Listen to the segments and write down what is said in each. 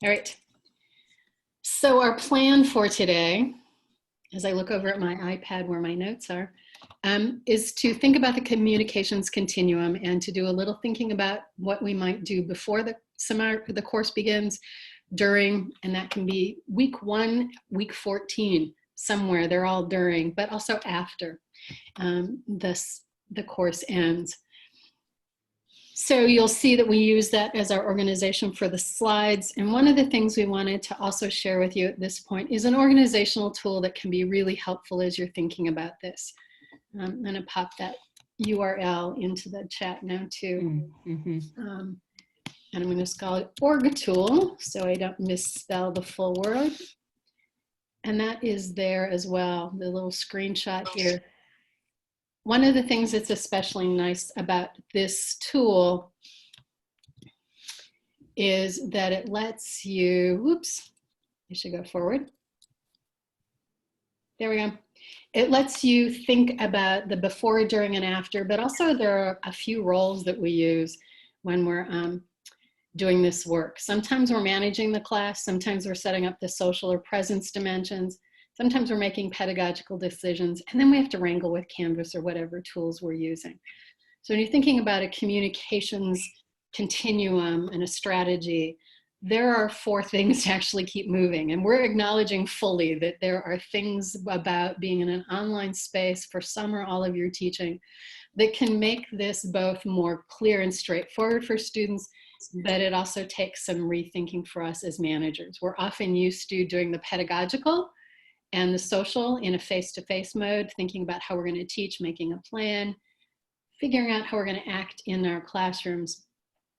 All right. So our plan for today, as I look over at my iPad where my notes are, is to think about the communications continuum and to do a little thinking about what we might do before the course begins, during, and that can be week 1, week 14, somewhere. They're all during, but also after the course ends. So you'll see that we use that as our organization for the slides. And one of the things we wanted to also share with you at this point is an organizational tool that can be really helpful as you're thinking about this. I'm going to pop that URL into the chat now too. And I'm going to call it org tool so I don't misspell the full word. And that is there as well, the little screenshot here. One of the things that's especially nice about this tool is that it lets you, whoops, I should go forward. There we go. It lets you think about the before, during, and after, but also there are a few roles that we use when we're doing this work. Sometimes we're managing the class, sometimes we're setting up the social or presence dimensions, sometimes we're making pedagogical decisions, and then we have to wrangle with Canvas or whatever tools we're using. So when you're thinking about a communications continuum and a strategy, there are 4 things to actually keep moving. And we're acknowledging fully that there are things about being in an online space for some or all of your teaching that can make this both more clear and straightforward for students, but it also takes some rethinking for us as managers. We're often used to doing the pedagogical and the social in a face-to-face mode, thinking about how we're going to teach, making a plan, figuring out how we're going to act in our classrooms.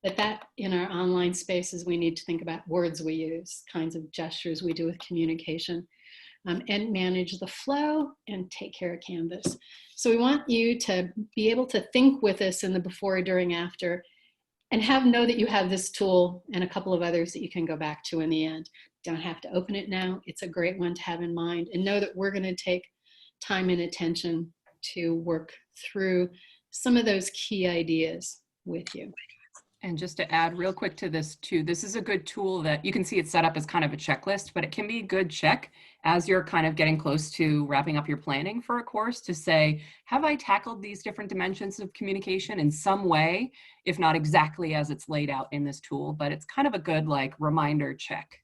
But that in our online spaces, we need to think about words we use, kinds of gestures we do with communication, and manage the flow and take care of Canvas. So we want you to be able to think with us in the before, during, after, and know that you have this tool and a couple of others that you can go back to in the end. Don't have to open it now. It's a great one to have in mind, and know that we're going to take time and attention to work through some of those key ideas with you. And just to add real quick to this too, this is a good tool that you can see it's set up as kind of a checklist, but it can be a good check as you're kind of getting close to wrapping up your planning for a course to say, have I tackled these different dimensions of communication in some way, if not exactly as it's laid out in this tool, but it's kind of a good like reminder check.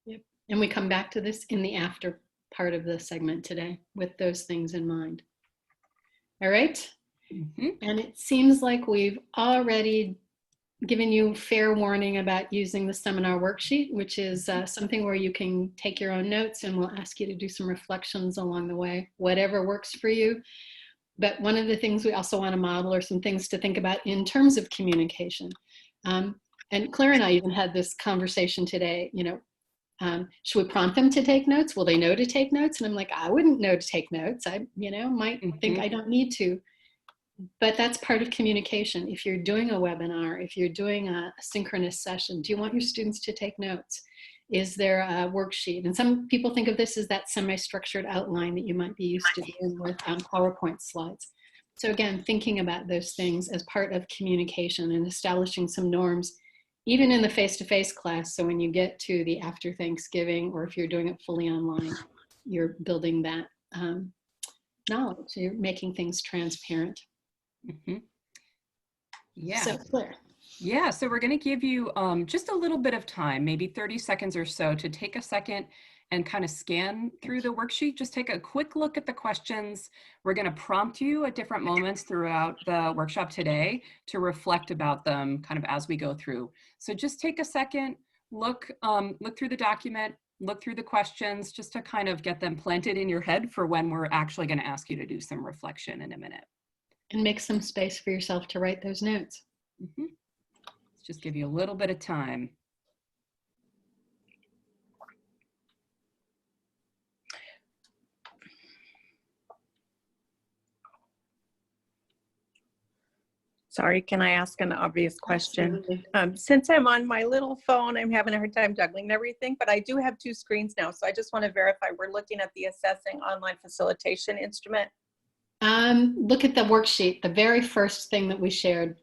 Yep. And we come back to this in the after part of the segment today with those things in mind. All right. And it seems like we've already given you fair warning about using the seminar worksheet, which is something where you can take your own notes, and we'll ask you to do some reflections along the way, whatever works for you. But one of the things we also want to model are some things to think about in terms of communication. And Claire and I even had this conversation today, should we prompt them to take notes? Will they know to take notes? And I'm like, I wouldn't know to take notes. I, might think I don't need to. But that's part of communication. If you're doing a webinar, if you're doing a synchronous session, do you want your students to take notes? Is there a worksheet? And some people think of this as that semi-structured outline that you might be used to doing with PowerPoint slides. So again, thinking about those things as part of communication and establishing some norms, even in the face-to-face class. So when you get to the after Thanksgiving, or if you're doing it fully online, you're building that knowledge. You're making things transparent. Yeah. So Claire. Yeah, so we're going to give you just a little bit of time, maybe 30 seconds or so, to take a second and kind of scan through the worksheet. Just take a quick look at the questions. We're going to prompt you at different moments throughout the workshop today to reflect about them kind of as we go through. So just take a second, look through the document, look through the questions, just to kind of get them planted in your head for when we're actually going to ask you to do some reflection in a minute. And make some space for yourself to write those notes. Let's just give you a little bit of time. Sorry, can I ask an obvious question? Since I'm on my little phone, I'm having a hard time juggling everything, but I do have 2 screens now. So I just want to verify we're looking at the assessing online facilitation instrument. Look at the worksheet, the very first thing that we shared.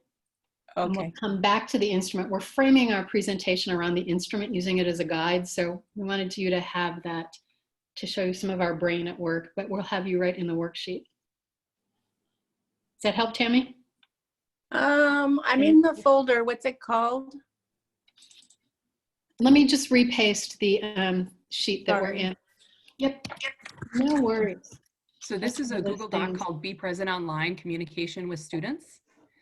And we'll Okay. come back to the instrument. We're framing our presentation around the instrument, using it as a guide. So we wanted you to have that to show you some of our brain at work, but we'll have you right in the worksheet. Does that help, Tammy? I'm in the folder. What's it called? Let me just repaste the sheet that we're in. Yep, no worries. So this is a Google Doc called Be Present Online Communication with Students.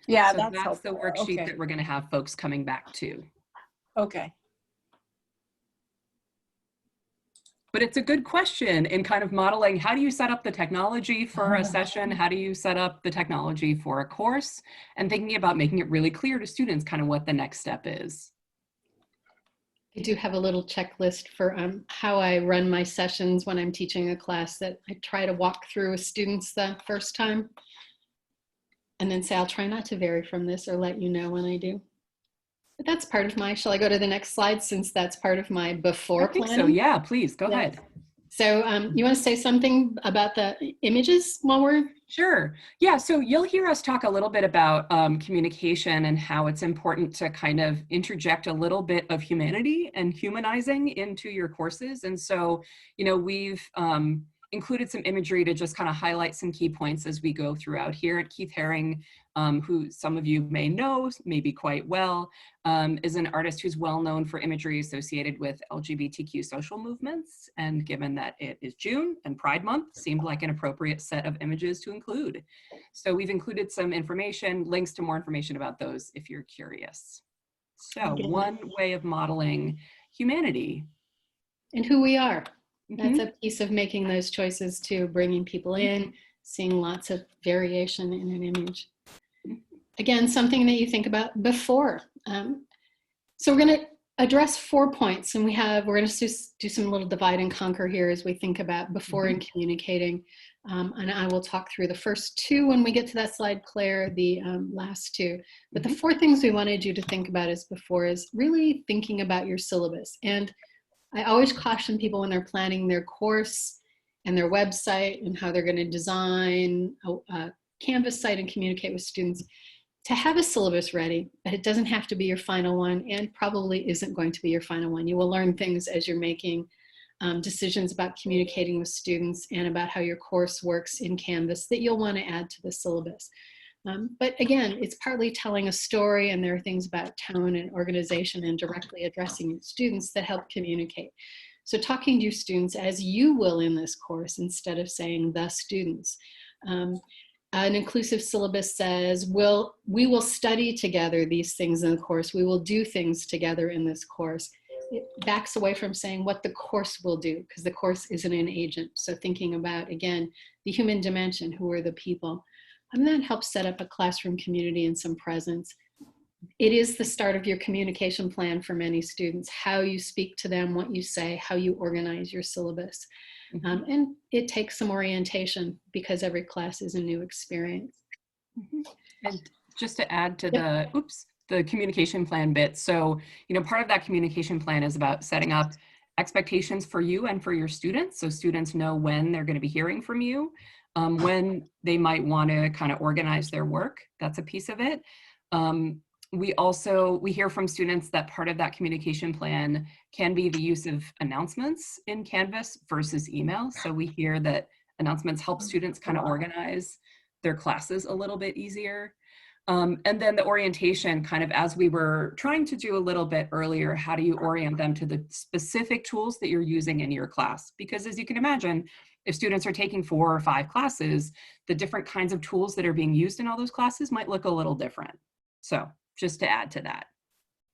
Yeah, So that's the worksheet that we're going to have folks coming back to. Okay. But it's a good question in kind of modeling, how do you set up the technology for a session? How do you set up the technology for a course? And thinking about making it really clear to students kind of what the next step is. I do have a little checklist for how I run my sessions when I'm teaching a class that I try to walk through with students the first time. And then say, I'll try not to vary from this or let you know when I do. But that's part of my, shall I go to the next slide since that's part of my before planning? So yeah, please go ahead. So you want to say something about the images while we're? Sure. Yeah, so you'll hear us talk a little bit about communication and how it's important to kind of interject a little bit of humanity and humanizing into your courses. And so, you know, we've included some imagery to just kind of highlight some key points as we go throughout here. Keith Haring, who some of you may know, maybe quite well, is an artist who's well known for imagery associated with LGBTQ social movements. And given that it is June and Pride Month, seemed like an appropriate set of images to include. So we've included some information, links to more information about those if you're curious. So one way of modeling humanity. And who we are. That's a piece of making those choices too, bringing people in, seeing lots of variation in an image. Again, something that you think about before. So we're going to address 4 points, and we're going to do some little divide and conquer here as we think about before and communicating. And I will talk through the first 2 when we get to that slide, Claire, the last 2. But the 4 things we wanted you to think about as before is really thinking about your syllabus. And I always caution people when they're planning their course and their website and how they're going to design a Canvas site and communicate with students to have a syllabus ready, but it doesn't have to be your final one and probably isn't going to be your final one. You will learn things as you're making decisions about communicating with students and about how your course works in Canvas that you'll want to add to the syllabus. But again, it's partly telling a story, and there are things about tone and organization and directly addressing students that help communicate. So talking to your students as you will in this course instead of saying the students. An inclusive syllabus says, we will study together these things in the course. We will do things together in this course. It backs away from saying what the course will do, because the course isn't an agent. So thinking about, again, the human dimension, who are the people. And that helps set up a classroom community and some presence. It is the start of your communication plan for many students, how you speak to them, what you say, how you organize your syllabus. And it takes some orientation because every class is a new experience. And just to add to the communication plan bit. So, you know, part of that communication plan is about setting up expectations for you and for your students. So students know when they're going to be hearing from you, when they might want to kind of organize their work. That's a piece of it. We hear from students that part of that communication plan can be the use of announcements in Canvas versus email. So we hear that announcements help students kind of organize their classes a little bit easier. And then the orientation, kind of as we were trying to do a little bit earlier, how do you orient them to the specific tools that you're using in your class? Because as you can imagine, if students are taking 4 or 5 classes, the different kinds of tools that are being used in all those classes might look a little different. So just to add to that.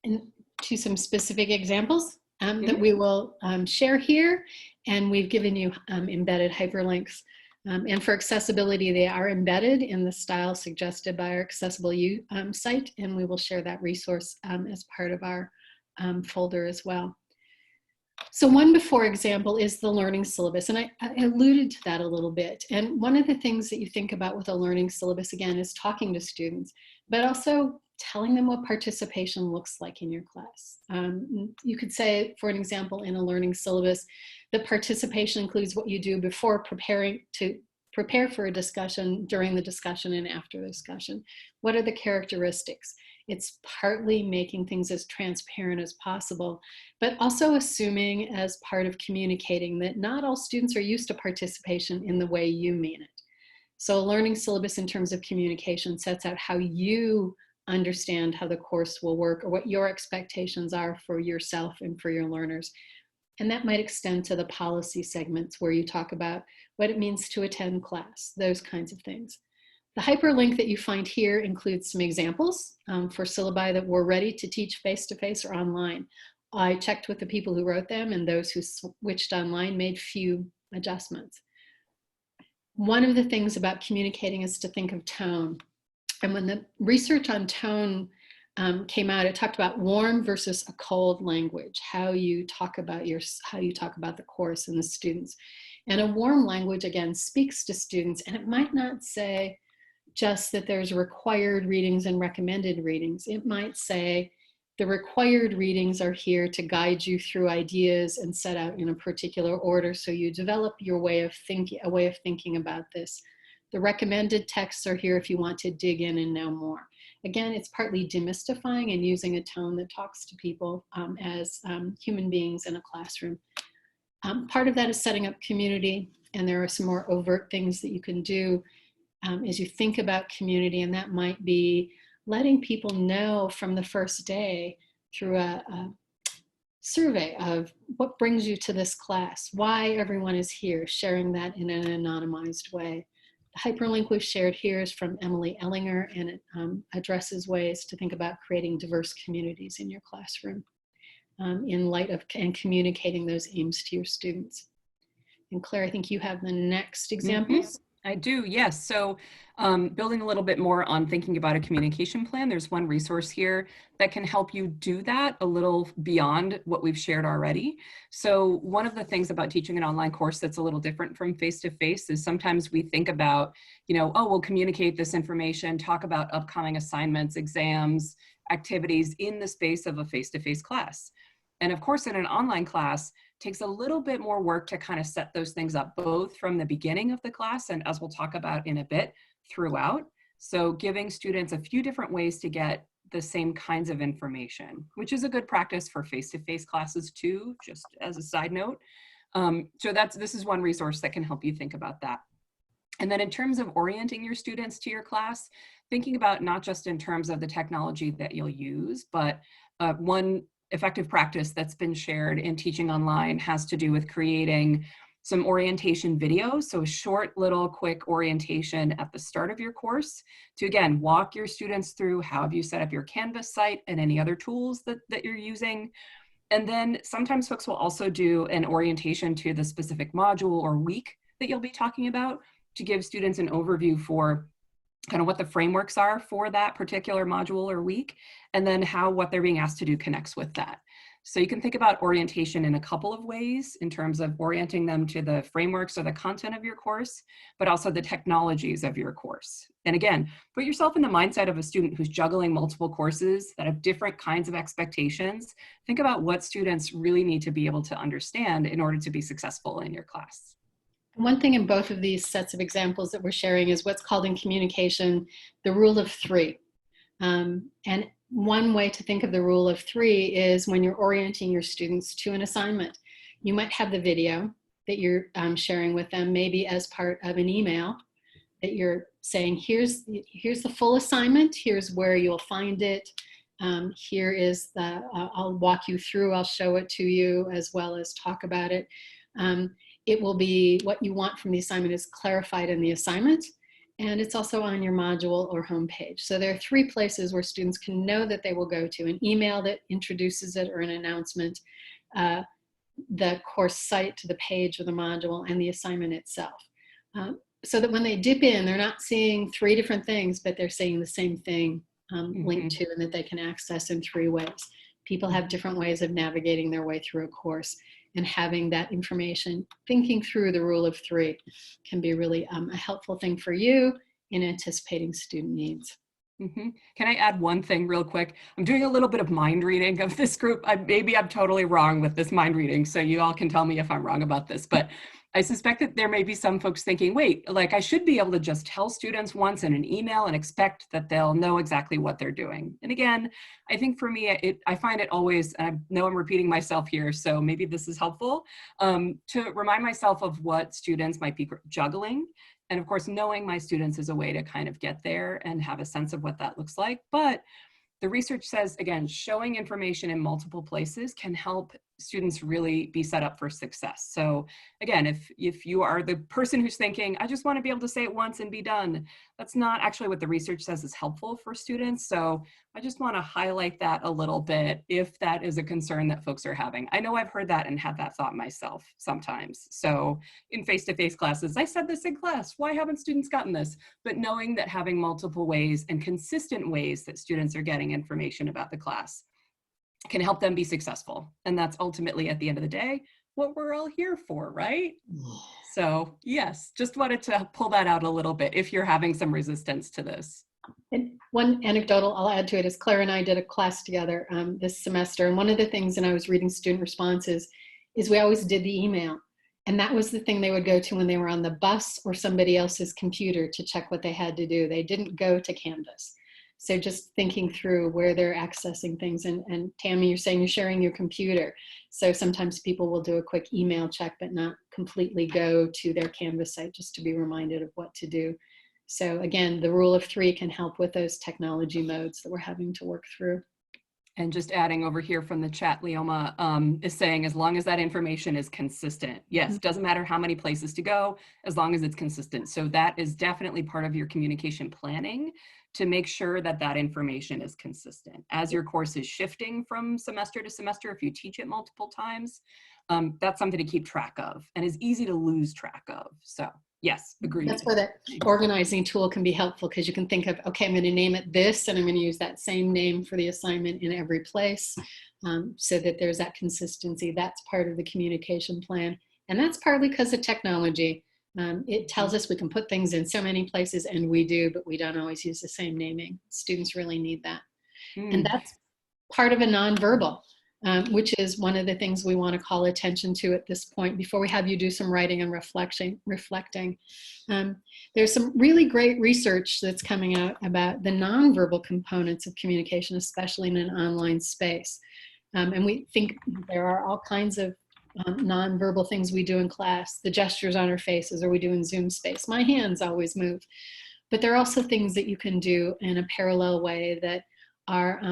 And to some specific examples that we will share here. And we've given you embedded hyperlinks. And for accessibility, they are embedded in the style suggested by our Accessible U site. And we will share that resource as part of our folder as well. So one before example is the learning syllabus. And I alluded to that a little bit. And one of the things that you think about with a learning syllabus, again, is talking to students, but also telling them what participation looks like in your class. You could say, for an example, in a learning syllabus, the participation includes what you do before preparing to prepare for a discussion, during the discussion, and after the discussion. What are the characteristics? It's partly making things as transparent as possible, but also assuming as part of communicating that not all students are used to participation in the way you mean it. So a learning syllabus in terms of communication sets out how you understand how the course will work or what your expectations are for yourself and for your learners. And that might extend to the policy segments where you talk about what it means to attend class, those kinds of things. The hyperlink that you find here includes some examples for syllabi that were ready to teach face-to-face or online. I checked with the people who wrote them, and those who switched online made few adjustments. One of the things about communicating is to think of tone. And when the research on tone came out, it talked about warm versus a cold language, how you talk about the course and the students. And a warm language, again, speaks to students, and it might not say just that there's required readings and recommended readings. It might say the required readings are here to guide you through ideas and set out in a particular order, so you develop your way of thinking about this. The recommended texts are here if you want to dig in and know more. Again, it's partly demystifying and using a tone that talks to people as human beings in a classroom. Part of that is setting up community, and there are some more overt things that you can do as you think about community, and that might be letting people know from the first day through a survey of what brings you to this class, why everyone is here, sharing that in an anonymized way. The hyperlink we've shared here is from Emily Ellinger, and it addresses ways to think about creating diverse communities in your classroom in light of and communicating those aims to your students. And Claire, I think you have the next examples. I do, yes. So building a little bit more on thinking about a communication plan, there's one resource here that can help you do that a little beyond what we've shared already. So one of the things about teaching an online course that's a little different from face-to-face is sometimes we think about, oh, we'll communicate this information, talk about upcoming assignments, exams, activities in the space of a face-to-face class. And of course, in an online class, takes a little bit more work to kind of set those things up, both from the beginning of the class and, as we'll talk about in a bit, throughout. So giving students a few different ways to get the same kinds of information, which is a good practice for face-to-face classes too, just as a side note. So this is one resource that can help you think about that. And then in terms of orienting your students to your class, thinking about not just in terms of the technology that you'll use, but one effective practice that's been shared in teaching online has to do with creating some orientation videos. So a short little quick orientation at the start of your course to, again, walk your students through how have you set up your Canvas site and any other tools that you're using. And then sometimes folks will also do an orientation to the specific module or week that you'll be talking about to give students an overview for kind of what the frameworks are for that particular module or week, and then how what they're being asked to do connects with that. So you can think about orientation in a couple of ways in terms of orienting them to the frameworks or the content of your course, but also the technologies of your course. And again, put yourself in the mindset of a student who's juggling multiple courses that have different kinds of expectations. Think about what students really need to be able to understand in order to be successful in your class. One thing in both of these sets of examples that we're sharing is what's called in communication the rule of three. And one way to think of the rule of three is when you're orienting your students to an assignment. You might have the video that you're sharing with them, maybe as part of an email that you're saying, here's the full assignment, here's where you'll find it, here is I'll walk you through, I'll show it to you as well as talk about it. It will be what you want from the assignment is clarified in the assignment, and it's also on your module or homepage. So there are three places where students can know that they will go to: an email that introduces it or an announcement, the course site to the page or the module, and the assignment itself. So that when they dip in, they're not seeing three different things, but they're seeing the same thing linked to, and that they can access in three ways. People have different ways of navigating their way through a course, and having that information, thinking through the rule of three, can be really a helpful thing for you in anticipating student needs. Can I add one thing real quick? I'm doing a little bit of mind reading of this group. Maybe I'm totally wrong with this mind reading, so you all can tell me if I'm wrong about this, but I suspect that there may be some folks thinking, wait, like I should be able to just tell students once in an email and expect that they'll know exactly what they're doing. And again, I think for me, I find it always, I know I'm repeating myself here, so maybe this is helpful, to remind myself of what students might be juggling. And of course, knowing my students is a way to kind of get there and have a sense of what that looks like. But the research says, again, showing information in multiple places can help students really be set up for success. So again, if you are the person who's thinking, I just want to be able to say it once and be done, that's not actually what the research says is helpful for students. So I just want to highlight that a little bit if that is a concern that folks are having. I know I've heard that and had that thought myself sometimes. So in face-to-face classes, I said this in class, why haven't students gotten this? But knowing that having multiple ways and consistent ways that students are getting information about the class can help them be successful. And that's ultimately, at the end of the day, what we're all here for, right? So yes, just wanted to pull that out a little bit if you're having some resistance to this. And one anecdotal I'll add to it is Claire and I did a class together this semester. And one of the things, and I was reading student responses, is we always did the email. And that was the thing they would go to when they were on the bus or somebody else's computer to check what they had to do. They didn't go to Canvas. So just thinking through where they're accessing things. And Tammy, you're saying you're sharing your computer. So sometimes people will do a quick email check, but not completely go to their Canvas site just to be reminded of what to do. So again, the rule of 3 can help with those technology modes that we're having to work through. And just adding over here from the chat, Leoma is saying, as long as that information is consistent. Yes, doesn't matter how many places to go, as long as it's consistent. So that is definitely part of your communication planning to make sure that that information is consistent. As your course is shifting from semester to semester, if you teach it multiple times, that's something to keep track of and is easy to lose track of. So yes, agreed. That's where that organizing tool can be helpful, because you can think of, okay, I'm going to name it this, and I'm going to use that same name for the assignment in every place, so that there's that consistency. That's part of the communication plan. And that's partly because of technology. It tells us we can put things in so many places, and we do, but we don't always use the same naming. Students really need that. And that's part of a nonverbal, which is one of the things we want to call attention to at this point before we have you do some writing and reflecting. There's some really great research that's coming out about the nonverbal components of communication, especially in an online space. And we think there are all kinds of nonverbal things we do in class, the gestures on our faces, or we do in Zoom space. My hands always move. But there are also things that you can do in a parallel way that are,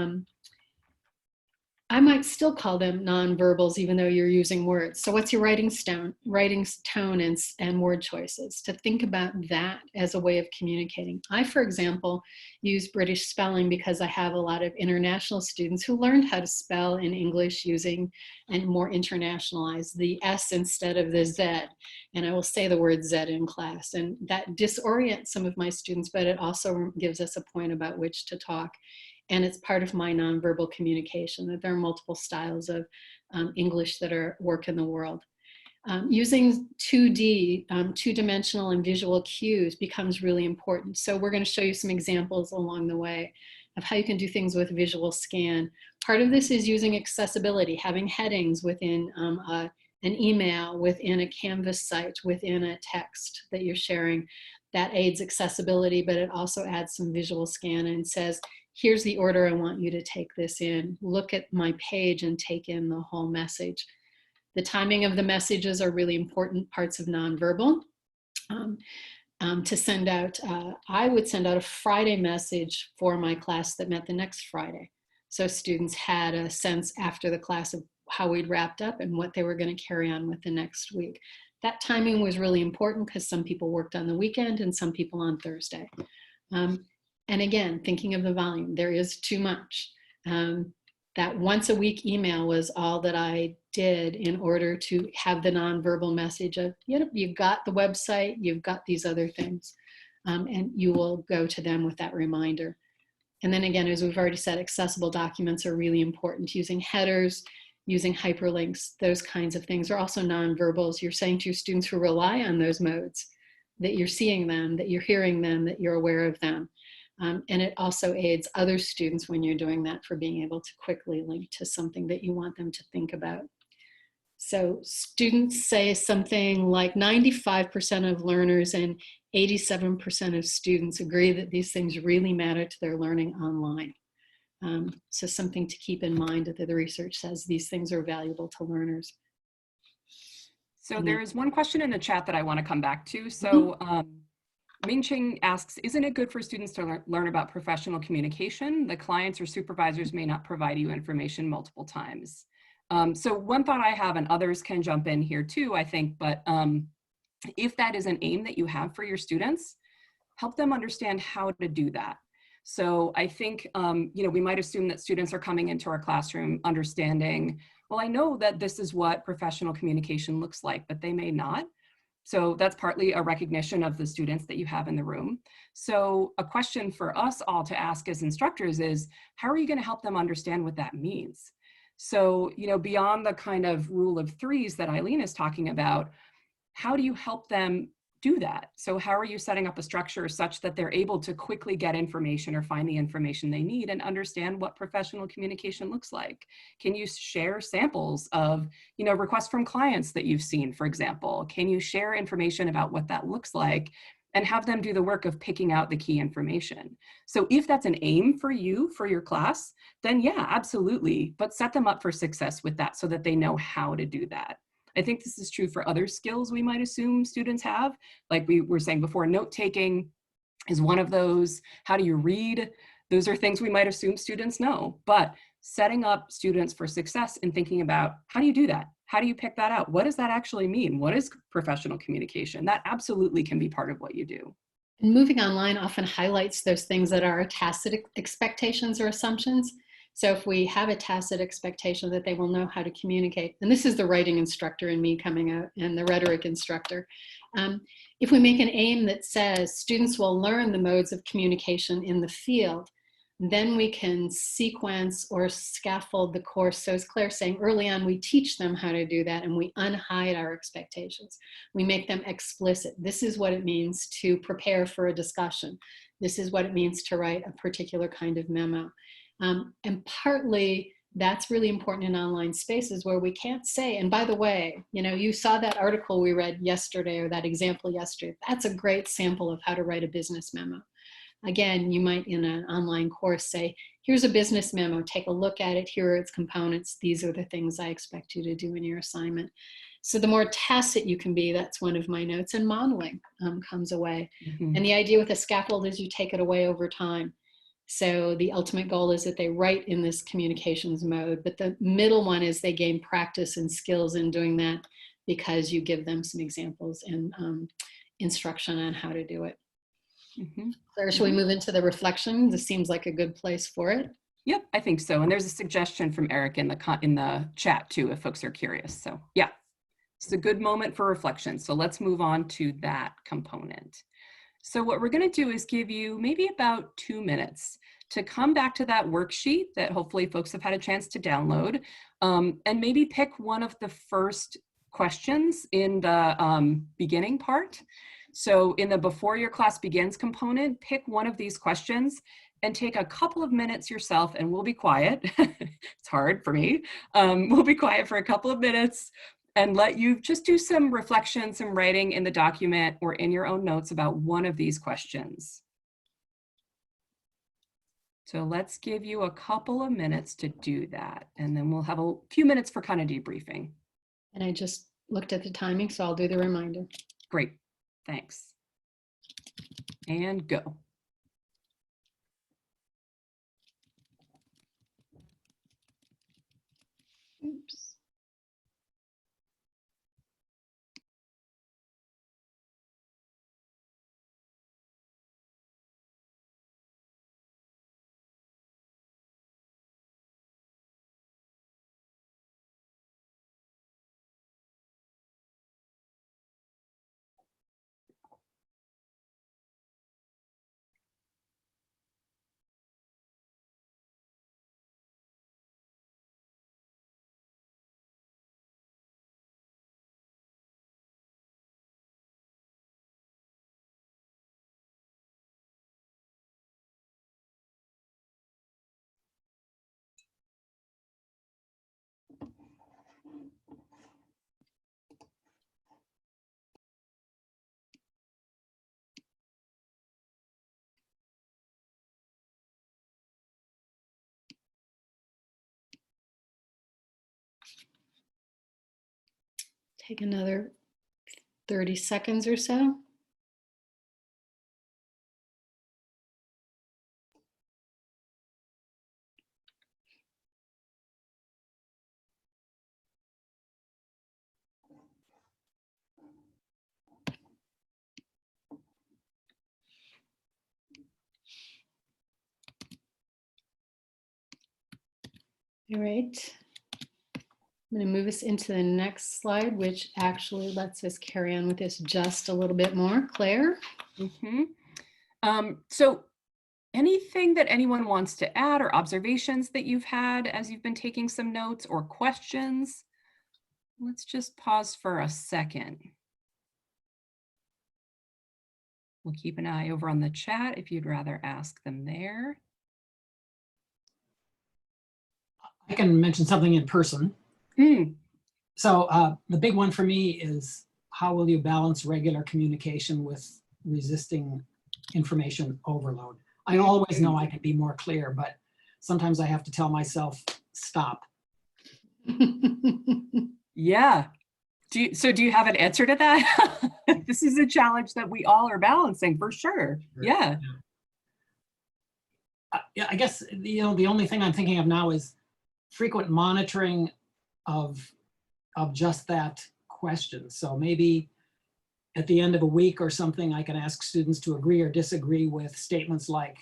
I might still call them nonverbals, even though you're using words. So what's your writing tone and word choices? To think about that as a way of communicating. I, for example, use British spelling because I have a lot of international students who learned how to spell in English using and more internationalize the S instead of the Z. And I will say the word Z in class. And that disorients some of my students, but it also gives us a point about which to talk. And it's part of my nonverbal communication, that there are multiple styles of English that work in the world. Using 2D, two-dimensional and visual cues becomes really important. So we're going to show you some examples along the way of how you can do things with visual scan. Part of this is using accessibility, having headings within an email, within a Canvas site, within a text that you're sharing. That aids accessibility, but it also adds some visual scan and says, here's the order I want you to take this in. Look at my page and take in the whole message. The timing of the messages are really important parts of nonverbal. To send out, I would send out a Friday message for my class that met the next Friday. So students had a sense after the class of how we'd wrapped up and what they were going to carry on with the next week. That timing was really important because some people worked on the weekend and some people on Thursday. And again, thinking of the volume, there is too much. That once a week email was all that I did in order to have the nonverbal message of, you've got the website, you've got these other things, and you will go to them with that reminder. And then again, as we've already said, accessible documents are really important. Using headers, using hyperlinks, those kinds of things are also nonverbals. You're saying to your students who rely on those modes that you're seeing them, that you're hearing them, that you're aware of them. And it also aids other students when you're doing that for being able to quickly link to something that you want them to think about. So students say something like 95% of learners and 87% of students agree that these things really matter to their learning online. So something to keep in mind that the research says these things are valuable to learners. So there is one question in the chat that I want to come back to. So Ming-Ching asks, isn't it good for students to learn about professional communication? The clients or supervisors may not provide you information multiple times. So one thought I have, and others can jump in here too, I think, but if that is an aim that you have for your students, help them understand how to do that. So I think, we might assume that students are coming into our classroom understanding, well, I know that this is what professional communication looks like, but they may not. So that's partly a recognition of the students that you have in the room. So a question for us all to ask as instructors is, how are you going to help them understand what that means? So, beyond the kind of rule of threes that Eileen is talking about, how do you help them do that? So how are you setting up a structure such that they're able to quickly get information or find the information they need and understand what professional communication looks like? Can you share samples of, requests from clients that you've seen, for example? Can you share information about what that looks like and have them do the work of picking out the key information? So if that's an aim for you, for your class, then yeah, absolutely. But set them up for success with that so that they know how to do that. I think this is true for other skills we might assume students have. Like we were saying before, note-taking is one of those. How do you read? Those are things we might assume students know. But setting up students for success and thinking about, how do you do that? How do you pick that out? What does that actually mean? What is professional communication? That absolutely can be part of what you do. And moving online often highlights those things that are tacit expectations or assumptions. So if we have a tacit expectation that they will know how to communicate, and this is the writing instructor in me coming out and the rhetoric instructor. If we make an aim that says students will learn the modes of communication in the field, then we can sequence or scaffold the course. So as Claire's saying, early on, we teach them how to do that and we unhide our expectations. We make them explicit. This is what it means to prepare for a discussion. This is what it means to write a particular kind of memo. And partly that's really important in online spaces where we can't say, and by the way, you saw that article we read yesterday or that example yesterday. That's a great sample of how to write a business memo. Again, you might in an online course say, here's a business memo, take a look at it, here are its components, these are the things I expect you to do in your assignment. So the more tacit you can be, that's one of my notes, and modeling comes away. And the idea with a scaffold is you take it away over time. So the ultimate goal is that they write in this communications mode, but the middle one is they gain practice and skills in doing that because you give them some examples and instruction on how to do it. So should we move into the reflection? This seems like a good place for it. Yep, I think so. And there's a suggestion from Eric in the chat too, if folks are curious. So yeah, it's a good moment for reflection. So let's move on to that component. So what we're going to do is give you maybe about 2 minutes to come back to that worksheet that hopefully folks have had a chance to download, and maybe pick one of the first questions in the beginning part. So in the before your class begins component, pick one of these questions and take a couple of minutes yourself, and we'll be quiet. It's hard for me. We'll be quiet for a couple of minutes and let you just do some reflection, some writing in the document or in your own notes about one of these questions. So let's give you a couple of minutes to do that, and then we'll have a few minutes for kind of debriefing. And I just looked at the timing, so I'll do the reminder. Great, thanks. And go. Oops. Take another 30 seconds or so. All right. I'm going to move us into the next slide, which actually lets us carry on with this just a little bit more. Claire? So anything that anyone wants to add or observations that you've had as you've been taking some notes or questions? Let's just pause for a second. We'll keep an eye over on the chat if you'd rather ask them there. I can mention something in person. So the big one for me is, how will you balance regular communication with resisting information overload? I always know I can be more clear, but sometimes I have to tell myself, stop. Yeah. So do you have an answer to that? This is a challenge that we all are balancing for sure. Yeah. Yeah, I guess, the only thing I'm thinking of now is frequent monitoring of just that question. So maybe at the end of a week or something, I can ask students to agree or disagree with statements like,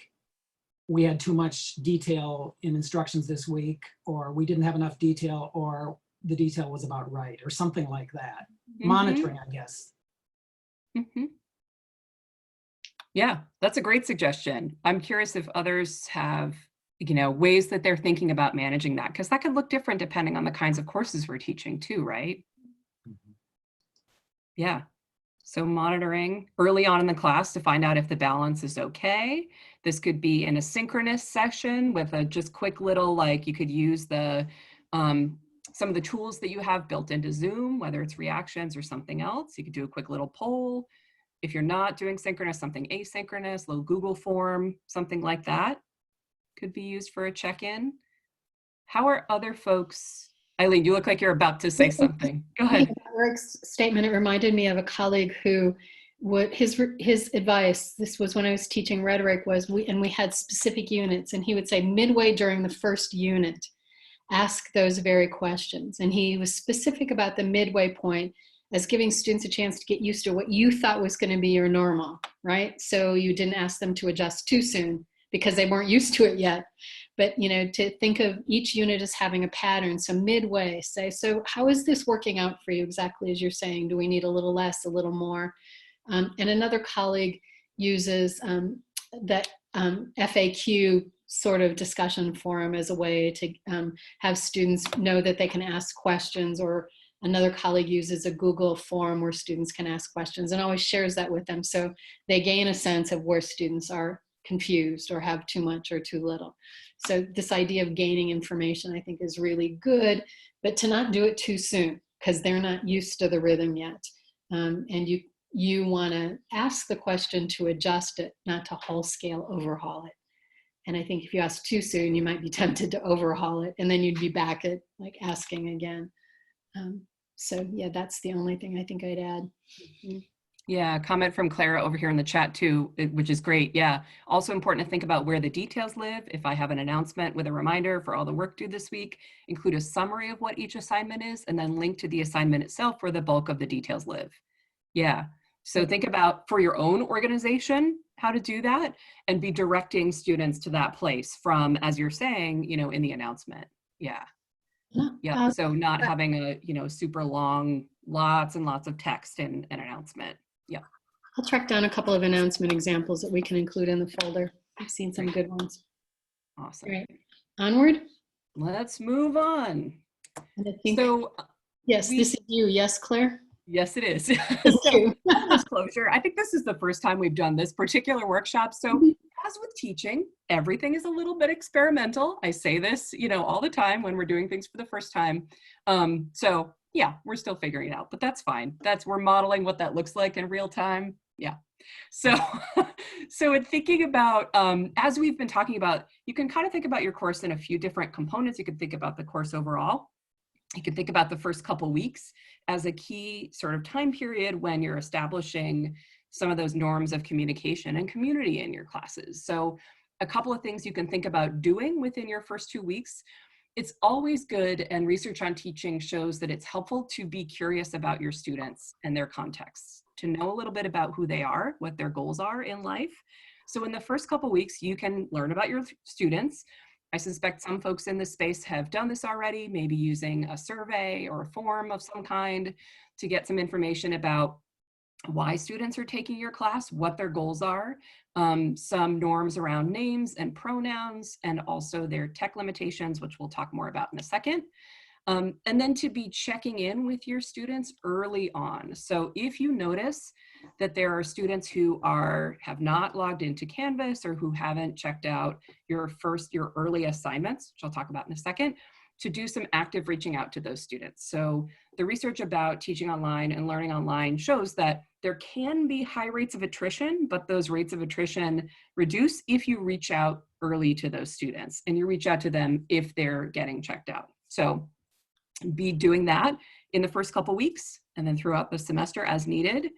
we had too much detail in instructions this week, or we didn't have enough detail, or the detail was about right, or something like that. Monitoring, I guess. Yeah, that's a great suggestion. I'm curious if others have, ways that they're thinking about managing that, because that could look different depending on the kinds of courses we're teaching too, right? Yeah. So monitoring early on in the class to find out if the balance is okay. This could be in a synchronous session with a just quick little, like, you could use the some of the tools that you have built into Zoom, whether it's reactions or something else. You could do a quick little poll. If you're not doing synchronous, something asynchronous, little Google form, something like that could be used for a check-in. How are other folks? Eileen, you look like you're about to say something. Go ahead. Eric's statement, it reminded me of a colleague who his advice, this was when I was teaching rhetoric, was we had specific units, and he would say midway during the first unit, ask those very questions. And he was specific about the midway point as giving students a chance to get used to what you thought was going to be your normal, right? So you didn't ask them to adjust too soon because they weren't used to it yet. But, to think of each unit as having a pattern. So midway, say, so how is this working out for you exactly as you're saying? Do we need a little less, a little more? And another colleague uses that FAQ sort of discussion forum as a way to have students know that they can ask questions, or another colleague uses a Google form where students can ask questions, and always shares that with them so they gain a sense of where students are confused or have too much or too little. So this idea of gaining information, I think, is really good, but to not do it too soon because they're not used to the rhythm yet. And you want to ask the question to adjust it, not to whole scale overhaul it. And I think if you ask too soon, you might be tempted to overhaul it, and then you'd be back at like asking again. So yeah, that's the only thing I think I'd add. Yeah, comment from Clara over here in the chat too, which is great. Yeah, also important to think about where the details live. If I have an announcement with a reminder for all the work due this week, include a summary of what each assignment is, and then link to the assignment itself where the bulk of the details live. Yeah, so think about for your own organization, how to do that, and be directing students to that place from, as you're saying, in the announcement. Yeah. Yeah, so not having a, super long, lots and lots of text in an announcement. Yeah. I'll track down a couple of announcement examples that we can include in the folder. I've seen some good ones. Awesome. All right, onward. Let's move on. And I think, So yes, this is you. Yes, Claire? Yes, it is. Thank you. Disclosure, I think this is the first time we've done this particular workshop. So as with teaching, everything is a little bit experimental. I say this, all the time when we're doing things for the first time. So yeah, we're still figuring it out, but that's fine. We're modeling what that looks like in real time. Yeah. So, so in thinking about, as we've been talking about, you can kind of think about your course in a few different components. You can think about the course overall. You can think about the first couple weeks as a key sort of time period when you're establishing some of those norms of communication and community in your classes. So a couple of things you can think about doing within your first 2 weeks. It's always good, and research on teaching shows that it's helpful to be curious about your students and their contexts, to know a little bit about who they are, what their goals are in life. So in the first couple weeks, you can learn about your students. I suspect some folks in this space have done this already, maybe using a survey or a form of some kind to get some information about why students are taking your class, what their goals are, some norms around names and pronouns, and also their tech limitations, which we'll talk more about in a second. And then to be checking in with your students early on. So if you notice that there are students who have not logged into Canvas or who haven't checked out your early assignments, which I'll talk about in a second, to do some active reaching out to those students. So the research about teaching online and learning online shows that there can be high rates of attrition, but those rates of attrition reduce if you reach out early to those students and you reach out to them if they're getting checked out. So be doing that in the first couple weeks and then throughout the semester as needed.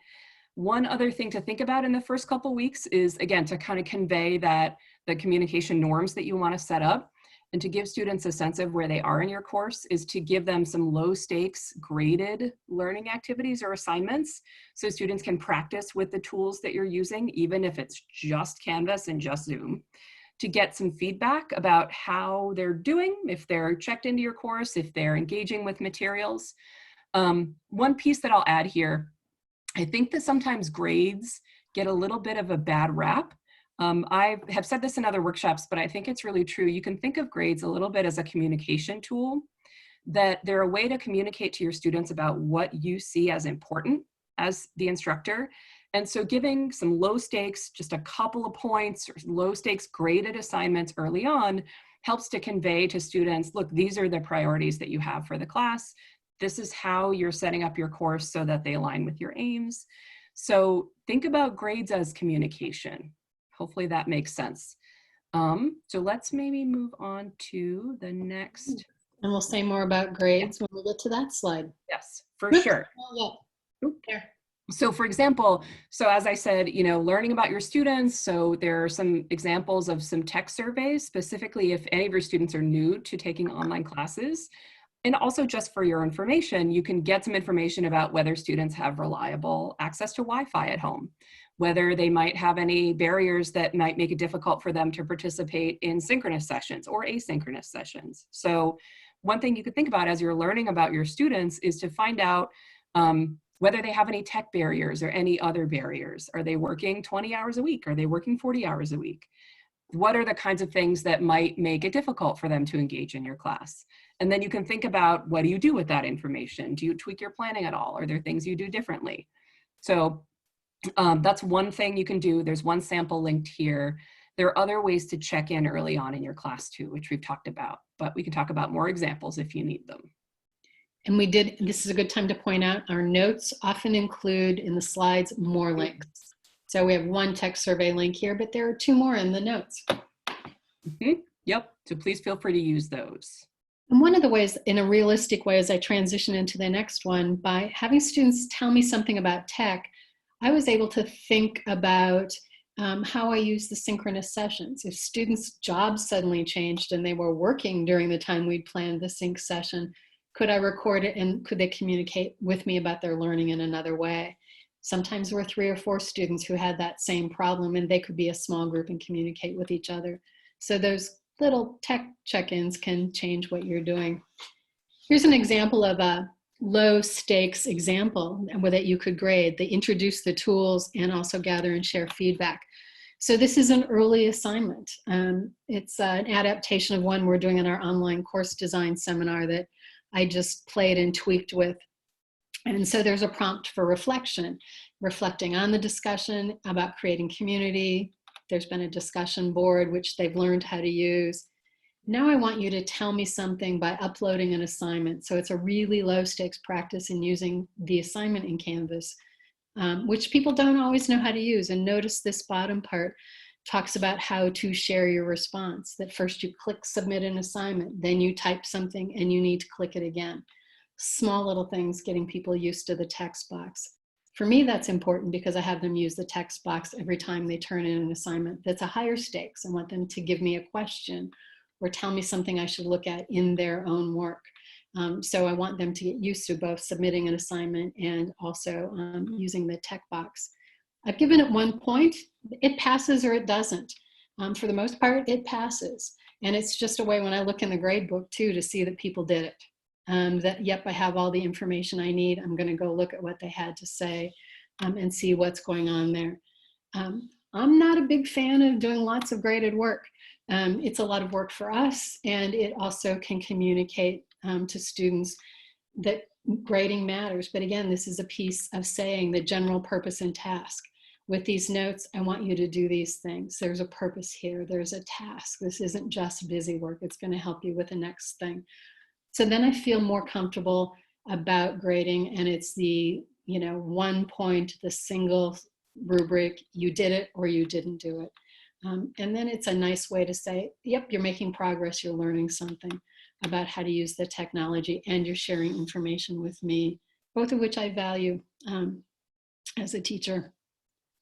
One other thing to think about in the first couple weeks is, again, to kind of convey that the communication norms that you want to set up and to give students a sense of where they are in your course is to give them some low stakes graded learning activities or assignments so students can practice with the tools that you're using, even if it's just Canvas and just Zoom, to get some feedback about how they're doing, if they're checked into your course, if they're engaging with materials. One piece that I'll add here, I think that sometimes grades get a little bit of a bad rap. I have said this in other workshops, but I think it's really true. You can think of grades a little bit as a communication tool, that they're a way to communicate to your students about what you see as important as the instructor. And so giving some low stakes, just a couple of points or low stakes graded assignments early on helps to convey to students, look, these are the priorities that you have for the class. This is how you're setting up your course so that they align with your aims. So think about grades as communication. Hopefully that makes sense. So let's maybe move on to the next. And we'll say more about grades when we get to that slide. Yes, for sure. Oh, yeah. There. So for example, so as I said, learning about your students. So there are some examples of some tech surveys, specifically if any of your students are new to taking online classes. And also just for your information, you can get some information about whether students have reliable access to Wi-Fi at home, whether they might have any barriers that might make it difficult for them to participate in synchronous sessions or asynchronous sessions. So one thing you could think about as you're learning about your students is to find out whether they have any tech barriers or any other barriers. Are they working 20 hours a week? Are they working 40 hours a week? What are the kinds of things that might make it difficult for them to engage in your class? And then you can think about, what do you do with that information? Do you tweak your planning at all? Are there things you do differently? So that's one thing you can do. There's one sample linked here. There are other ways to check in early on in your class too, which we've talked about, but we can talk about more examples if you need them. And this is a good time to point out, our notes often include in the slides more links. So we have one tech survey link here, but there are 2 more in the notes. Yep, so please feel free to use those. And one of the ways, in a realistic way, as I transition into the next one, by having students tell me something about tech, I was able to think about how I use the synchronous sessions. If students' jobs suddenly changed and they were working during the time we'd planned the sync session, could I record it and could they communicate with me about their learning in another way? Sometimes there were 3 or 4 students who had that same problem and they could be a small group and communicate with each other. So those little tech check-ins can change what you're doing. Here's an example of a low stakes example that you could grade. They introduce the tools and also gather and share feedback. So this is an early assignment. It's an adaptation of one we're doing in our online course design seminar that I just played and tweaked with. And so there's a prompt for reflection, reflecting on the discussion about creating community. There's been a discussion board, which they've learned how to use. Now I want you to tell me something by uploading an assignment. So it's a really low stakes practice in using the assignment in Canvas, which people don't always know how to use. And notice this bottom part talks about how to share your response. That first you click submit an assignment, then you type something and you need to click it again. small little things, getting people used to the text box. For me, that's important because I have them use the text box every time they turn in an assignment that's a higher stakes. I want them to give me a question or tell me something I should look at in their own work. So I want them to get used to both submitting an assignment and also using the text box. I've given it 1 point. It passes or it doesn't. For the most part, it passes. And it's just a way when I look in the grade book too to see that people did it. That, yep, I have all the information I need. I'm going to go look at what they had to say and see what's going on there. I'm not a big fan of doing lots of graded work. It's a lot of work for us, and it also can communicate to students that grading matters. But again, this is a piece of saying the general purpose and task. With these notes, I want you to do these things. There's a purpose here. There's a task. This isn't just busy work. It's going to help you with the next thing. So then I feel more comfortable about grading, and it's the, 1 point, the single rubric, you did it or you didn't do it. And then it's a nice way to say, yep, you're making progress, you're learning something about how to use the technology, and you're sharing information with me, both of which I value as a teacher.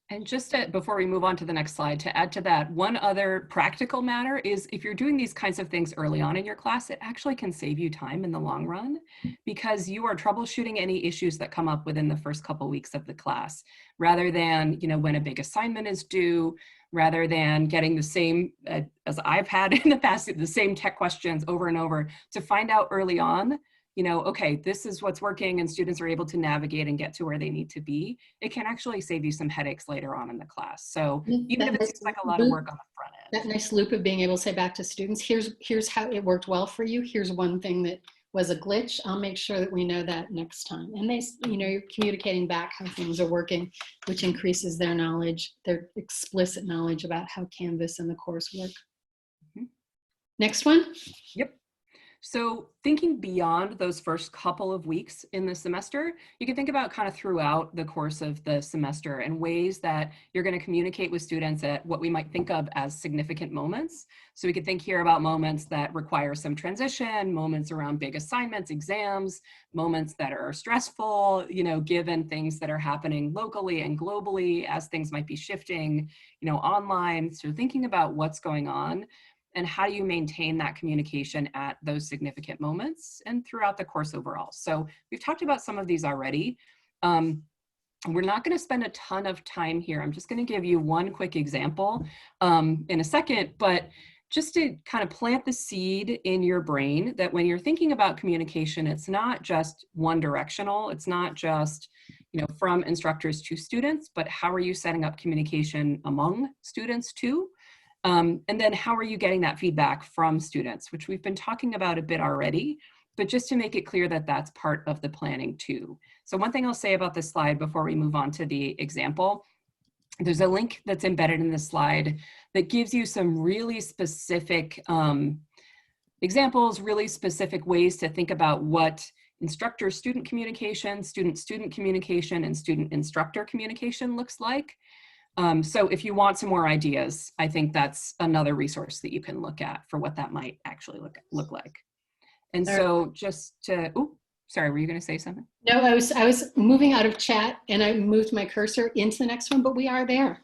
And just before we move on to the next slide, to add to that, one other practical matter is if you're doing these kinds of things early on in your class, it actually can save you time in the long run because you are troubleshooting any issues that come up within the first couple weeks of the class, rather than, when a big assignment is due, rather than getting the same, as I've had in the past, the same tech questions over and over. To find out early on, okay, this is what's working and students are able to navigate and get to where they need to be, it can actually save you some headaches later on in the class. So even if it seems like a lot of work on the front end. That nice loop of being able to say back to students, here's how it worked well for you. Here's one thing that was a glitch. I'll make sure that we know that next time. And they, you're communicating back how things are working, which increases their knowledge, their explicit knowledge about how Canvas and the course work. Mm-hmm. Next one. Yep. So thinking beyond those first couple of weeks in the semester, you can think about kind of throughout the course of the semester and ways that you're going to communicate with students at what we might think of as significant moments. So we could think here about moments that require some transition, moments around big assignments, exams, moments that are stressful, given things that are happening locally and globally as things might be shifting, online. So thinking about what's going on and how do you maintain that communication at those significant moments and throughout the course overall. So we've talked about some of these already. We're not going to spend a ton of time here. I'm just going to give you one quick example in a second, but just to kind of plant the seed in your brain that when you're thinking about communication, it's not just one directional. It's not just, from instructors to students, but how are you setting up communication among students too? And then how are you getting that feedback from students, which we've been talking about a bit already, but just to make it clear that that's part of the planning too. So one thing I'll say about this slide before we move on to the example, there's a link that's embedded in the slide that gives you some really specific examples, really specific ways to think about what instructor-student communication, student-student communication, and student-instructor communication looks like. So if you want some more ideas, I think that's another resource that you can look at for what that might actually look like. And so just to, sorry, were you going to say something? No, I was moving out of chat and I moved my cursor into the next one, but we are there.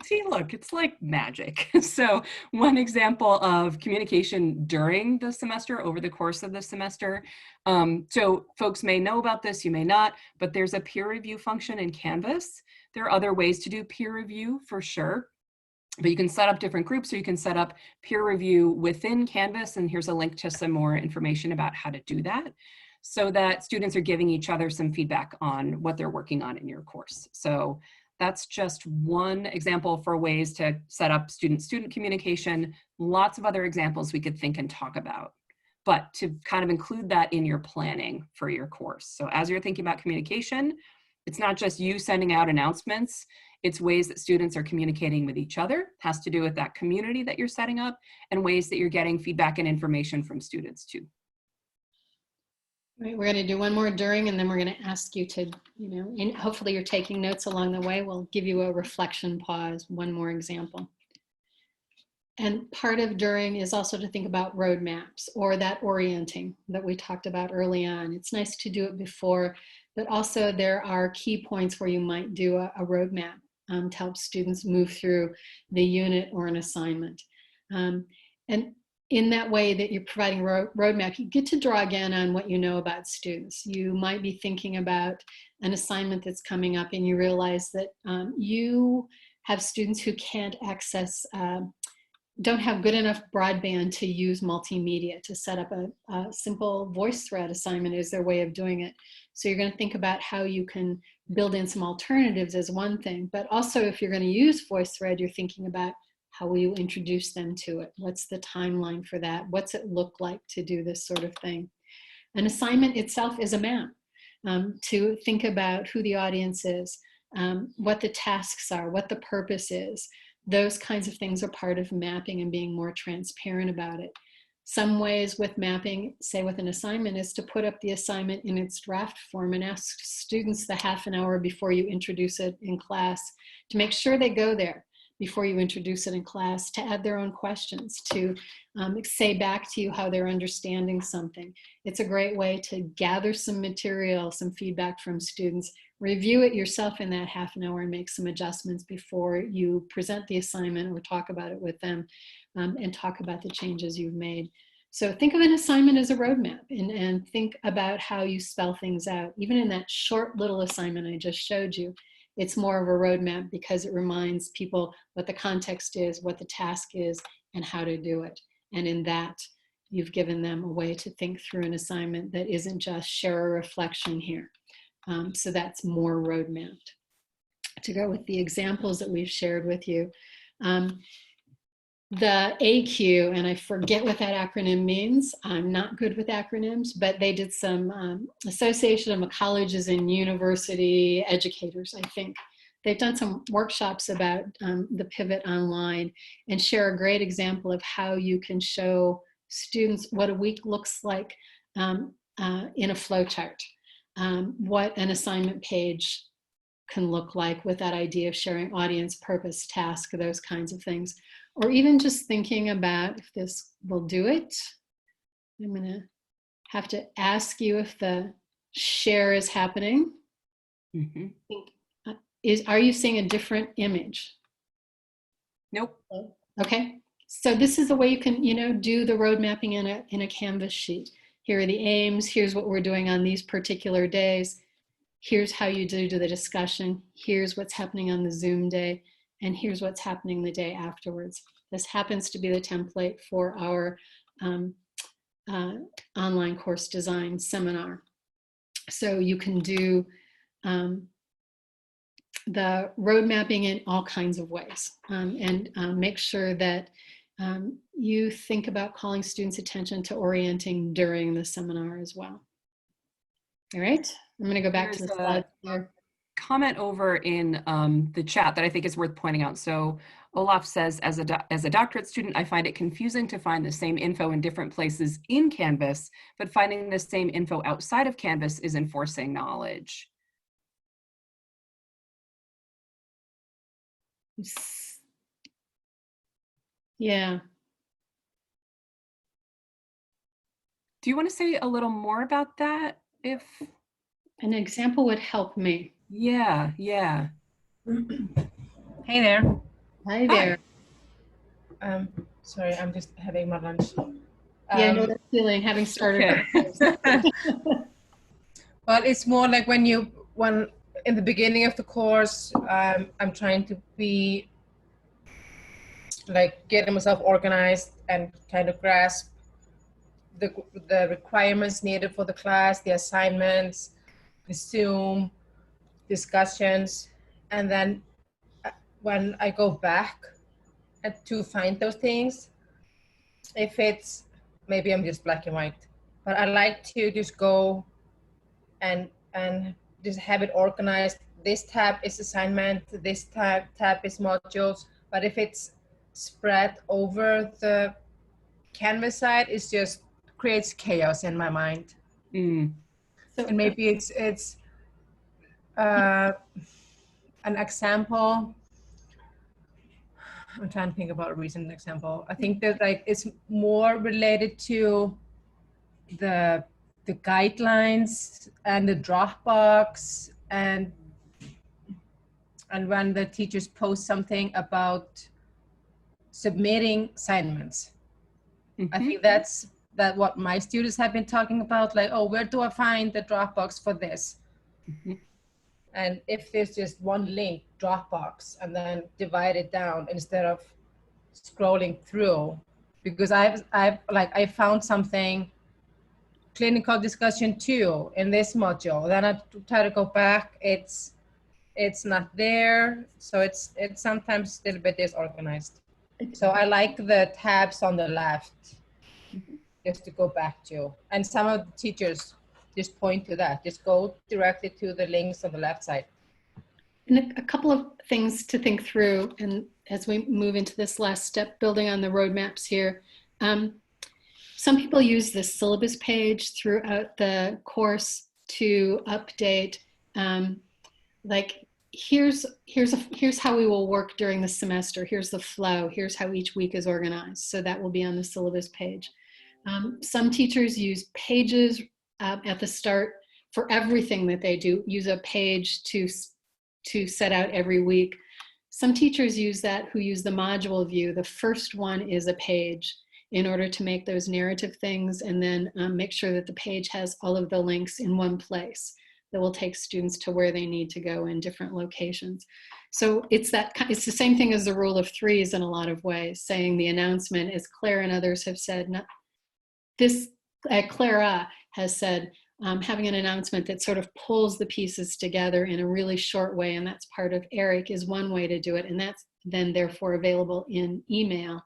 See, look, it's like magic. So one example of communication during the semester, over the course of the semester. So folks may know about this, you may not, but there's a peer review function in Canvas. There are other ways to do peer review for sure, but you can set up different groups or you can set up peer review within Canvas. And here's a link to some more information about how to do that so that students are giving each other some feedback on what they're working on in your course. So that's just one example for ways to set up student-student communication. Lots of other examples we could think and talk about, but to kind of include that in your planning for your course. So as you're thinking about communication, it's not just you sending out announcements, it's ways that students are communicating with each other, has to do with that community that you're setting up, and ways that you're getting feedback and information from students too. Right, we're going to do one more during, and then we're going to ask you to, and hopefully you're taking notes along the way. We'll give you a reflection pause, one more example. And part of during is also to think about roadmaps or that orienting that we talked about early on. It's nice to do it before, but also there are key points where you might do a roadmap to help students move through the unit or an assignment. And in that way that you're providing a roadmap, you get to draw again on what you know about students. You might be thinking about an assignment that's coming up and you realize that you have students who can't access don't have good enough broadband to use multimedia to set up a simple voice thread assignment is their way of doing it. So you're going to think about how you can build in some alternatives as one thing, but also if you're going to use voice thread, you're thinking about how will you introduce them to it? What's the timeline for that? What's it look like to do this sort of thing? An assignment itself is a map to think about who the audience is, what the tasks are, what the purpose is. Those kinds of things are part of mapping and being more transparent about it. Some ways with mapping, say with an assignment, is to put up the assignment in its draft form and ask students the half an hour before you introduce it in class to make sure they go there before you introduce it in class, to add their own questions, to say back to you how they're understanding something. It's a great way to gather some material, some feedback from students, review it yourself in that half an hour and make some adjustments before you present the assignment or talk about it with them and talk about the changes you've made. So think of an assignment as a roadmap and think about how you spell things out. Even in that short little assignment I just showed you, it's more of a roadmap because it reminds people what the context is, what the task is, and how to do it. And in that, you've given them a way to think through an assignment that isn't just share a reflection here. So that's more roadmapped. To go with the examples that we've shared with you, the AQ, and I forget what that acronym means. I'm not good with acronyms, but they did some Association of Colleges and University Educators, I think. They've done some workshops about the pivot online and share a great example of how you can show students what a week looks like in a flow chart, what an assignment page can look like with that idea of sharing audience, purpose, task, those kinds of things. Or even just thinking about if this will do it. I'm going to have to ask you if the share is happening. Mm-hmm. Are you seeing a different image? Nope. Okay. So this is the way you can, do the road mapping in a Canvas sheet. Here are the aims. Here's what we're doing on these particular days. Here's how you do the discussion. Here's what's happening on the Zoom day. And here's what's happening the day afterwards. This happens to be the template for our online course design seminar. So you can do the road mapping in all kinds of ways and make sure that you think about calling students' attention to orienting during the seminar as well. All right, I'm going to go back to the slides here. Comment over in the chat that I think is worth pointing out. So Olaf says, as a doctorate student, I find it confusing to find the same info in different places in Canvas, but finding the same info outside of Canvas is enforcing knowledge. Yeah. Do you want to say a little more about that? If an example would help me. Yeah. Hey there. Hi there. Sorry, I'm just having my lunch. Yeah, I know that feeling, having started. Okay. Well, it's more like when in the beginning of the course, I'm trying to be like getting myself organized and kind of grasp the requirements needed for the class, the assignments, the Zoom discussions, and then when I go back to find those things, if it's, maybe I'm just black and white, but I like to just go and just have it organized. This tab is assignment, this tab is modules, but if it's spread over the Canvas side, it just creates chaos in my mind. So, and maybe it's an example. I'm trying to think about a recent example. I think that like it's more related to the guidelines and the Dropbox and when the teachers post something about submitting assignments. I think that's what my students have been talking about, like, oh, where do I find the Dropbox for this? And if there's just one link, Dropbox, and then divide it down instead of scrolling through, because I found something, clinical discussion 2 in this module, then I try to go back, it's not there, so it's sometimes a little bit disorganized. So I like the tabs on the left just to go back to, and some of the teachers just point to that, just go directly to the links on the left side. And a couple of things to think through, and as we move into this last step, building on the roadmaps here. Some people use the syllabus page throughout the course to update, like here's how we will work during the semester. Here's the flow. Here's how each week is organized. So that will be on the syllabus page. Some teachers use pages at the start for everything that they do. Use a page to set out every week. Some teachers use that who use the module view. The first one is a page in order to make those narrative things, and then make sure that the page has all of the links in one place that will take students to where they need to go in different locations. So it's the same thing as the rule of threes in a lot of ways, saying the announcement, as Claire and others have said, Clara has said, having an announcement that sort of pulls the pieces together in a really short way, and that's part of ERIC, is one way to do it, and that's then therefore available in email.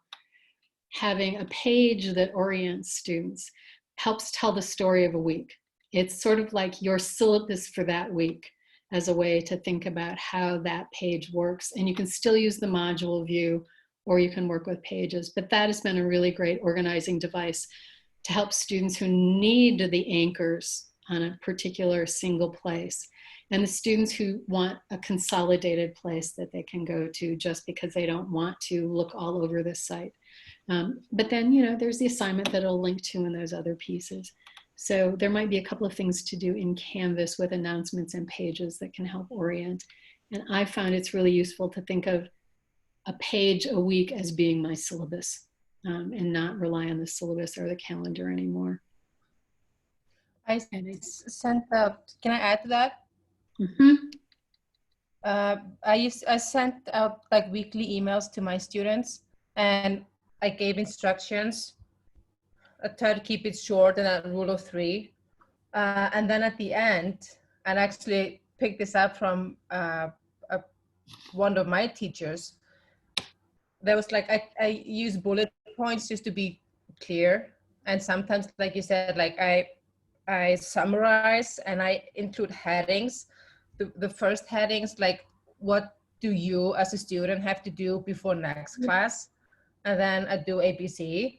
Having a page that orients students helps tell the story of a week. It's sort of like your syllabus for that week as a way to think about how that page works. And you can still use the module view, or you can work with pages, but that has been a really great organizing device to help students who need the anchors on a particular single place, and the students who want a consolidated place that they can go to just because they don't want to look all over this site. But then, there's the assignment that it'll link to in those other pieces. So there might be a couple of things to do in Canvas with announcements and pages that can help orient. And I found it's really useful to think of a page a week as being my syllabus, and not rely on the syllabus or the calendar anymore. I sent out, can I add to that? I sent out like weekly emails to my students, and I gave instructions. I try to keep it short and a rule of three. And then at the end, and actually picked this up from one of my teachers, there was like, I use bullet points just to be clear. And sometimes, like you said, like I summarize and I include headings. The first headings, like what do you as a student have to do before next class? And then I do ABC.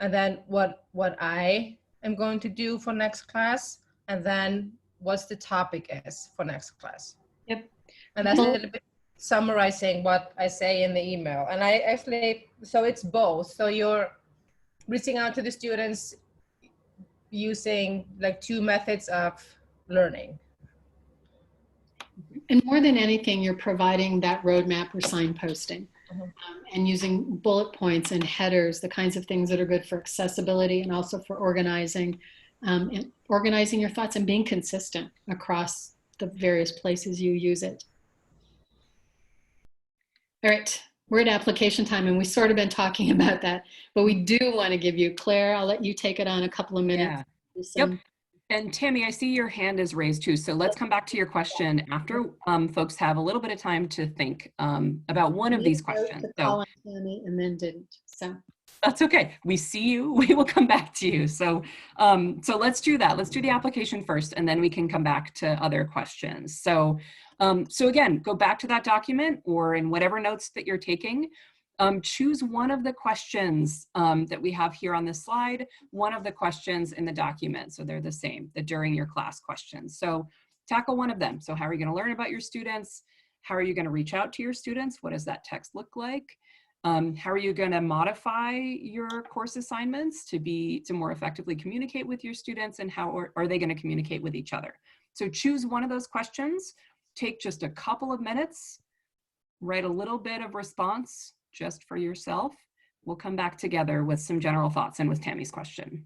And then what I am going to do for next class. And then what's the topic is for next class. Yep. And that's a little bit summarizing what I say in the email. And I actually, so it's both. So you're reaching out to the students using like two methods of learning. And more than anything, you're providing that roadmap or signposting, and using bullet points and headers, the kinds of things that are good for accessibility and also for organizing, and organizing your thoughts and being consistent across the various places you use it. All right, we're at application time, and we've sort of been talking about that, but we do want to give you, Claire, I'll let you take it on a couple of minutes. Yeah. Yep. And Tammy, I see your hand is raised too. So let's come back to your question after folks have a little bit of time to think about one of these questions. So, Tammy, and then didn't. So that's okay. We see you. We will come back to you. So so let's do that. Let's do the application first, and then we can come back to other questions. So so again, go back to that document or in whatever notes that you're taking. Choose one of the questions that we have here on this slide, one of the questions in the document. So they're the same, the during your class questions. So tackle one of them. So how are you going to learn about your students? How are you going to reach out to your students? What does that text look like? How are you going to modify your course assignments to more effectively communicate with your students, and how are they going to communicate with each other? So choose one of those questions, take just a couple of minutes, write a little bit of response just for yourself. We'll come back together with some general thoughts and with Tammy's question.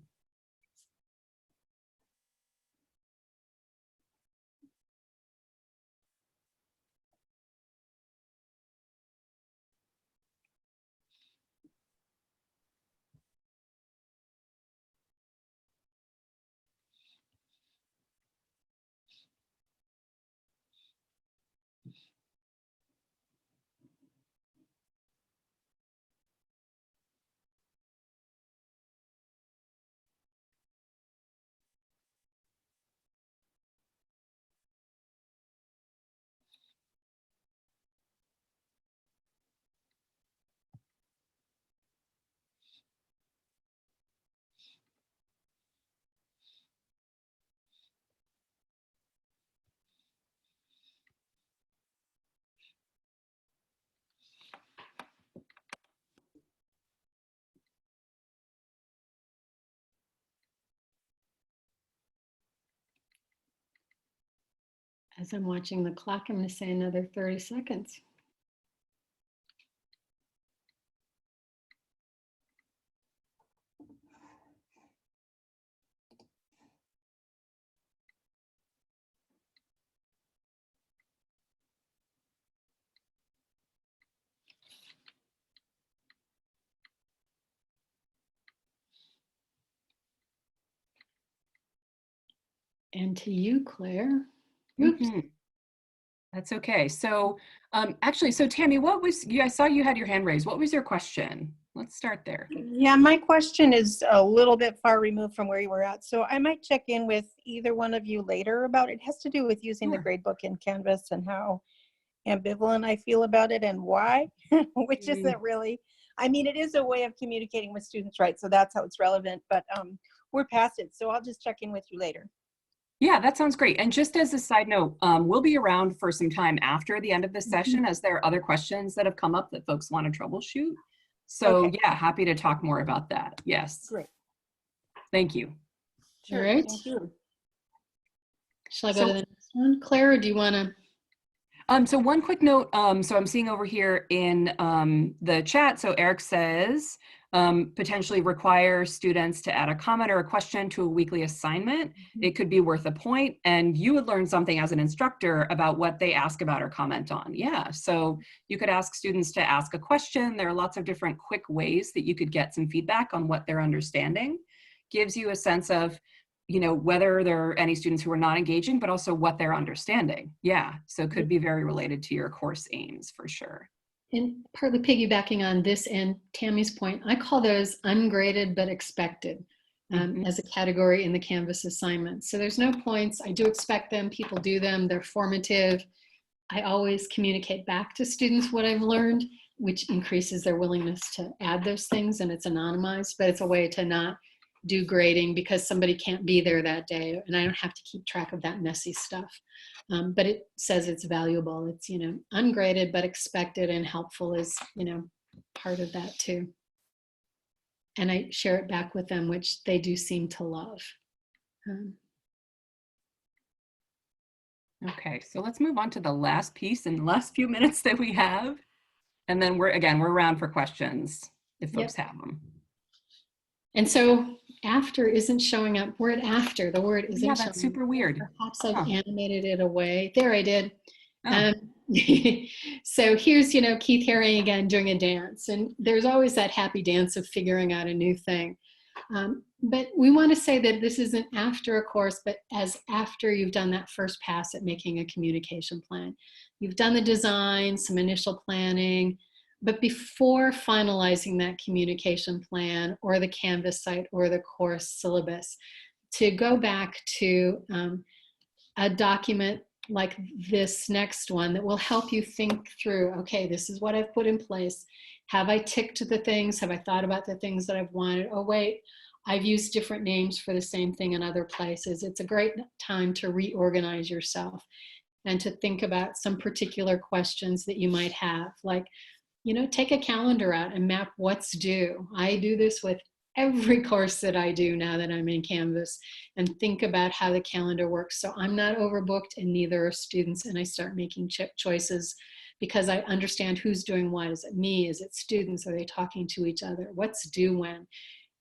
As I'm watching the clock, I'm going to say another 30 seconds. And to you, Claire. Oops. That's okay. So actually, so Tammy, I saw you had your hand raised. What was your question? Let's start there. Yeah, my question is a little bit far removed from where you were at. So I might check in with either one of you later about it. It has to do with using the gradebook in Canvas and how ambivalent I feel about it and why, which isn't really, I mean, it is a way of communicating with students, right? So that's how it's relevant, but we're past it. So I'll just check in with you later. Yeah, that sounds great. And just as a side note, we'll be around for some time after the end of this session as there are other questions that have come up that folks want to troubleshoot. So Okay. yeah, happy to talk more about that. Yes. Great. Thank you. Sure. All right. Thank you. Shall I go to the next one? Claire, or do you want to? So one quick note, so I'm seeing over here in the chat, so Eric says, potentially require students to add a comment or a question to a weekly assignment. It could be worth a point, and you would learn something as an instructor about what they ask about or comment on. Yeah, so you could ask students to ask a question. There are lots of different quick ways that you could get some feedback on what they're understanding. Gives you a sense of, you know, whether there are any students who are not engaging, but also what they're understanding. Yeah, so it could be very related to your course aims for sure. And partly piggybacking on this and Tammy's point, I call those ungraded but expected as a category in the Canvas assignments. So there's no points. I do expect them. People do them. They're formative. I always communicate back to students what I've learned, which increases their willingness to add those things, and it's anonymized, but it's a way to not do grading because somebody can't be there that day and I don't have to keep track of that messy stuff. But it says it's valuable. It's, you know, ungraded but expected, and helpful is, you know, part of that too. And I share it back with them, which they do seem to love. Okay, so let's move on to the last piece in the last few minutes that we have. And then we're around for questions if folks have them. And so after isn't showing up. Word after, the word isn't showing up. Yeah, that's super weird. Perhaps I've animated it away. There, I did. Oh. So here's, you know, Keith Haring again doing a dance. And there's always that happy dance of figuring out a new thing. But we want to say that this isn't after a course, but as after you've done that first pass at making a communication plan. You've done the design, some initial planning, but before finalizing that communication plan or the Canvas site or the course syllabus, to go back to a document like this next one that will help you think through, okay, this is what I've put in place. Have I ticked the things? Have I thought about the things that I've wanted? Oh, wait, I've used different names for the same thing in other places. It's a great time to reorganize yourself and to think about some particular questions that you might have, like, you know, take a calendar out and map what's due. I do this with every course that I do now that I'm in Canvas, and think about how the calendar works. So I'm not overbooked and neither are students, and I start making choices because I understand who's doing what. Is it me? Is it students? Are they talking to each other? What's due when?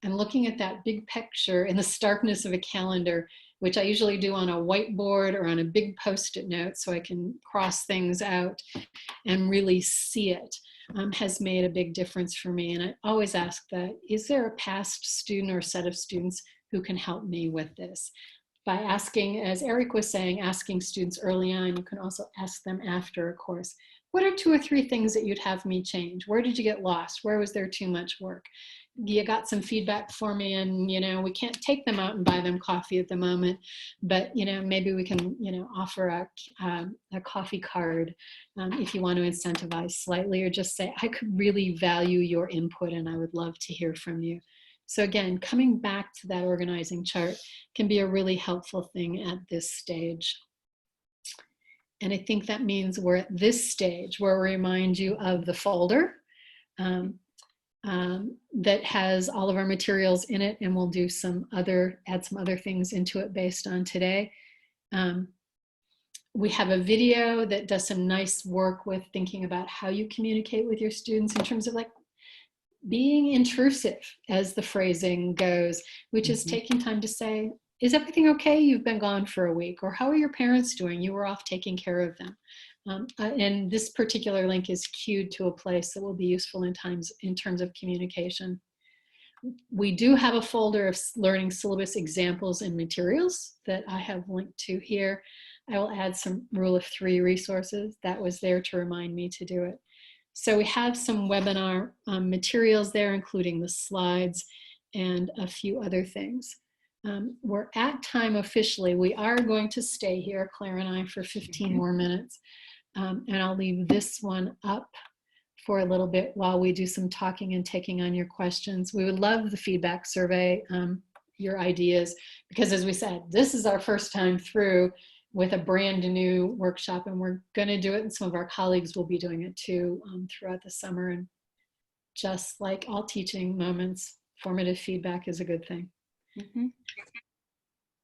And looking at that big picture in the starkness of a calendar, which I usually do on a whiteboard or on a big Post-it note so I can cross things out and really see it, has made a big difference for me. And I always ask that, is there a past student or set of students who can help me with this? By asking, as Eric was saying, asking students early on, you can also ask them after a course. What are 2 or 3 things that you'd have me change? Where did you get lost? Where was there too much work? You got some feedback for me, and, you know, we can't take them out and buy them coffee at the moment, but, you know, maybe we can, you know, offer a coffee card if you want to incentivize slightly, or just say, I could really value your input and I would love to hear from you. So again, coming back to that organizing chart can be a really helpful thing at this stage. And I think that means we're at this stage where we remind you of the folder that has all of our materials in it, and we'll do add some other things into it based on today. We have a video that does some nice work with thinking about how you communicate with your students in terms of like being intrusive, as the phrasing goes, which is taking time to say, is everything okay? You've been gone for a week. Or how are your parents doing? You were off taking care of them. And this particular link is queued to a place that will be useful in terms of communication. We do have a folder of learning syllabus examples and materials that I have linked to here. I will add some rule of 3 resources. That was there to remind me to do it. So we have some webinar materials there, including the slides and a few other things. We're at time officially. We are going to stay here, Claire and I, for 15 more minutes. And I'll leave this one up for a little bit while we do some talking and taking on your questions. We would love the feedback survey, your ideas, because as we said, this is our first time through with a brand new workshop, and we're going to do it, and some of our colleagues will be doing it too throughout the summer. And just like all teaching moments, formative feedback is a good thing.